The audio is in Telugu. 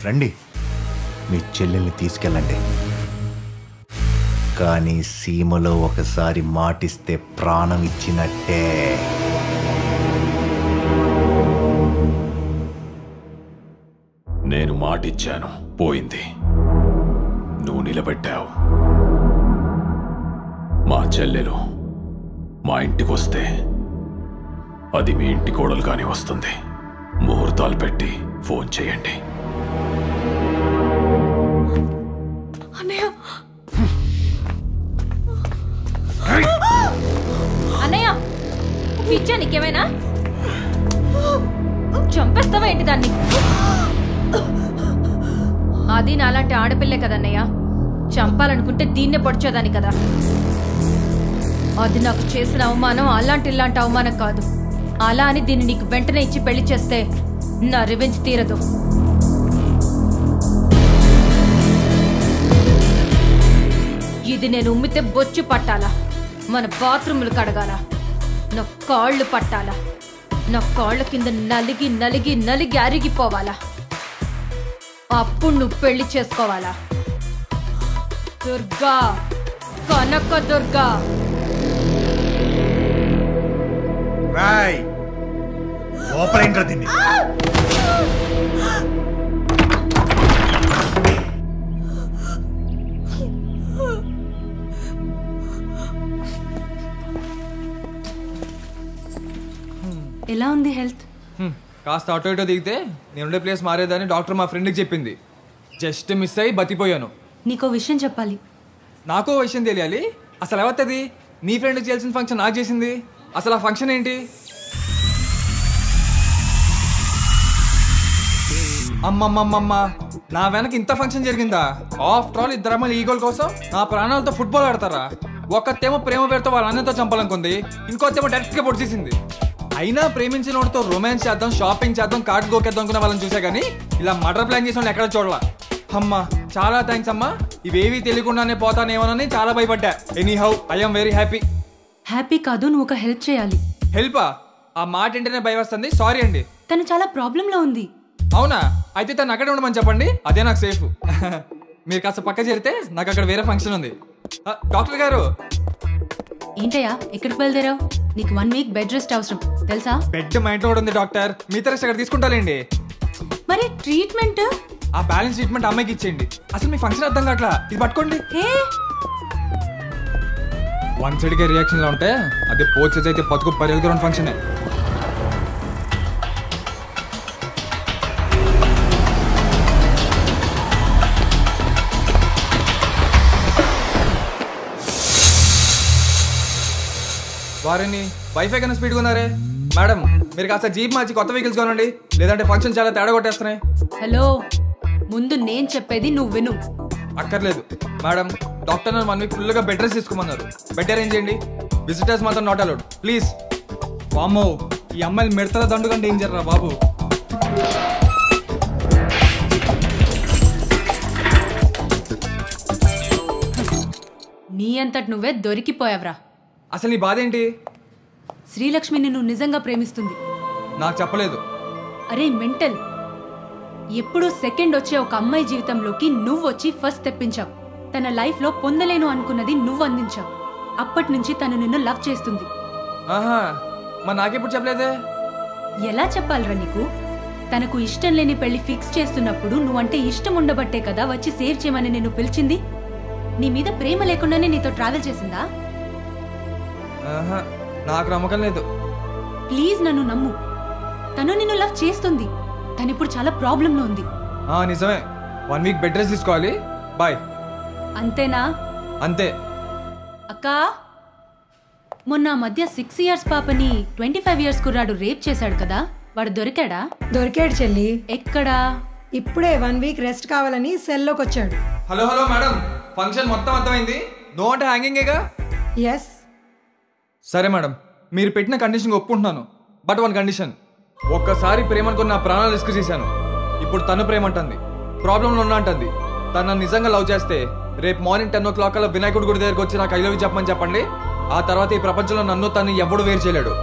రండి, మీ చెల్లెల్ని తీసుకెళ్ళండి. కానీ సీమలో ఒకసారి మాటిస్తే ప్రాణం ఇచ్చినట్టే. నేను మాటిచ్చాను, పోయింది. నువ్వు నిలబెట్టావు. మా చెల్లెలు మా ఇంటికి వస్తే అది మీ ఇంటి కోడలుగానే వస్తుంది. ముహూర్తాలు పెట్టి ఫోన్ చేయండి. అన్నయ్య, పిచ్చా నీకేమైనా? చంపేస్తావా ఏంటి దాన్ని? అది నాలాంటి ఆడపిల్లే కదన్నయ్య. చంపాలనుకుంటే దీన్నే పొడిచేదాన్ని కదా. అది నాకు చేసిన అవమానం ఇలాంటి అవమానం కాదు. అలా అని దీన్ని నీకు వెంటనే ఇచ్చి పెళ్లి చేస్తే నా రివెంజ్ తీరదు. ఇది నేను ఉమ్మితే బొచ్చు పట్టాలా, మన బాత్రూములు కడగాల, నా కాళ్ళు పట్టాలా, నా కాళ్ళ కింద నలిగి నలిగి నలిగి అరిగిపోవాలా. అప్పుడు నువ్వు పెళ్లి చేసుకోవాలా. దుర్గా, కనక దుర్గా. రాయ్ లోపలేంట్రా తిండి. ఎలా ఉంది హెల్త్? కాస్త ఆటో ఇటో దిగితే నేనుండే ప్లేస్ మారేదని డాక్టర్ మా ఫ్రెండ్కి చెప్పింది. జస్ట్ మిస్ అయ్యి బతిపోయాను. నీకో విషయం చెప్పాలి. నాకో విషయం తెలియాలి. అసలు ఎవత్తది? నీ ఫ్రెండ్కి చేయాల్సిన ఫంక్షన్ నాకు చేసింది. అసలు ఆ ఫంక్షన్ ఏంటి? అమ్మమ్మమ్మమ్మ, నా వెనక ఇంత ఫంక్షన్ జరిగిందా? ఆఫ్టర్ ఆల్ ఇద్దరు అమ్మాయిలు ఈగోల కోసం నా ప్రాణాలతో ఫుట్బాల్ ఆడతారా? ఒక్కతేమో ప్రేమ పేరుతో వాళ్ళ అన్నతో చంపాలనుకుంది, ఇంకోతేమో డైరెక్ట్గా పొడిచేసింది. అయినా ప్రేమించిన వాడితో రొమాన్స్ చేద్దాం, షాపింగ్ చేద్దాం, కార్డ్ గోకేద్దాం అనుకున్న వాళ్ళని చూసా కానీ ఇలా మర్డర్ ప్లాన్ చేసిన వాళ్ళు ఎక్కడ చూడాల. అమ్మా చాలా థ్యాంక్స్ అమ్మా. ఇవేవి తెలియకుండానే పోతానేమోనని చాలా భయపడ్డా. Anyhow I'm very happy. Happy కాదు, నువ్వు ఒక హెల్ప్ చేయాలి. హెల్పా? ఆ మాట ఏంటనే భయం వస్తుంది. సారీ అండి. తను చాలా ప్రాబ్లంలో ఉంది. అవునా? అయితే తను అక్కడే ఉండమని చెప్పండి, అదే నాకు సేఫ్. మీరు కాస్త పక్క చేరితే నాకు అక్కడ వేరే ఫంక్షన్ ఉంది. డాక్టర్ గారు. ఏంటయ్యా ఎక్కడికి బయలుదేరావు? నీకు 1 వీక్ బెడ్ రెస్ట్ అవసరం తెలుసా? బెడ్ మా ఇంట్లో కూడా ఉంది డాక్టర్. మీతో రెస్ట్ అక్కడ తీసుకుంటాలేండి. మరి ట్రీట్మెంట్? ఆ బ్యాలెన్స్ ట్రీట్మెంట్ అమ్మాయికి ఇచ్చేయండి. అసలు మీ ఫంక్షన్ అర్థం కావట్లా. ఇది పట్టుకోండి. వన్ సైడ్గా రియాక్షన్ లో ఉంటే అదే పోర్చెస్ అయితే బతుకు పరిగెలుగుతున్న ఫంక్షన్. వారిని వైఫై కన్నా స్పీడ్గా ఉన్నారే. మేడం మీరు కాస్త జీప్ మార్చి కొత్త వెహికల్స్ కొనండి, లేదంటే ఫంక్షన్ చాలా తేడా కొట్టేస్తున్నాయి. హలో, ముందు నేను చెప్పేది నువ్వు విను. అక్కర్లేదు మేడం, డాక్టర్ నన్ను 1 వీక్ ఫుల్గా బెడ్ రెస్ట్ తీసుకోమన్నారు. బెడ్ అరేంజ్ చేయండి. విజిటర్స్ మాత్రం నాట్ అలౌడ్ ప్లీజ్. వామ్మో, ఈ అమ్మాయిలు మిడతల దండు కంటే ఏం జర్రా బాబు. నీ అంతటి నువ్వే దొరికిపోయావ్రా. అసలు నీ బాధ ఏంటి? శ్రీలక్ష్మిని నువ్వు నిజంగా ప్రేమిస్తుంది. నాకు చెప్పలేదు. అరే మెంటల్, ఎప్పుడూ సెకండ్ వచ్చే ఒక అమ్మాయి జీవితంలోకి నువ్వు వచ్చి ఫస్ట్ తెప్పించావు. తన లైఫ్లో పొందలేను అనుకున్నది నువ్వు అందించావు. అప్పటి నుంచి తను నిన్ను లవ్ చేస్తుంది. ఆహా, మరి నాకెప్పుడు చెప్పలేదే? ఎలా చెప్పాలరా నీకు? తనకు ఇష్టం లేని పెళ్లి ఫిక్స్ చేస్తున్నప్పుడు నువ్వంటే ఇష్టం ఉండబట్టే కదా వచ్చి సేవ్ చేయమని నిన్ను పిలిచింది. నీ మీద ప్రేమ లేకుండానే నీతో ట్రావెల్ చేసిందా? నాకు నమ్మకం లేదు. ప్లీజ్ నన్ను నమ్ము. తను నిన్ను లవ్ చేస్తుంది. తనిప్పుడు చాలా ప్రాబ్లంలో ఉంది. నిజమే. 1 వీక్ బెడ్ రెస్ట్ తీసుకోవాలి. బాయ్. అంతేనా? అంతే. అక్కా, మొన్న మధ్య 6 ఇయర్స్ పాపని 25 ఇయర్స్ కుర్రాడు రేప్ చేశాడు కదా, వాడు దొరికాడా? దొరికాడు చెల్లి. ఎక్కడా? ఇప్పుడే 1 వీక్ రెస్ట్ కావాలని సెల్లోకి వచ్చాడు. హలో హలో మేడం, ఫంక్షన్ మొత్తం అర్థమైంది. నో అంటే హ్యాంగింగేగా? ఎస్. సరే మేడం, మీరు పెట్టిన కండిషన్ ఒప్పుకుంటున్నాను. But 1 condition. ఒక్కసారి ప్రేమ అనుకుని నా ప్రాణాలు రిస్క్ చేశాను. ఇప్పుడు తను ప్రేమ అంటుంది, ప్రాబ్లంలో ఉన్నా అంటుంది. తను నన్ను నిజంగా లవ్ చేస్తే రేపు మార్నింగ్ 10 o'clock వినాయకుడి గుడి దగ్గరకు వచ్చి నాకు ఐ లవ్ యూ చెప్పమని చెప్పండి. ఆ తర్వాత ఈ ప్రపంచంలో నన్ను తను ఎవడు వేరు చేయలేడు.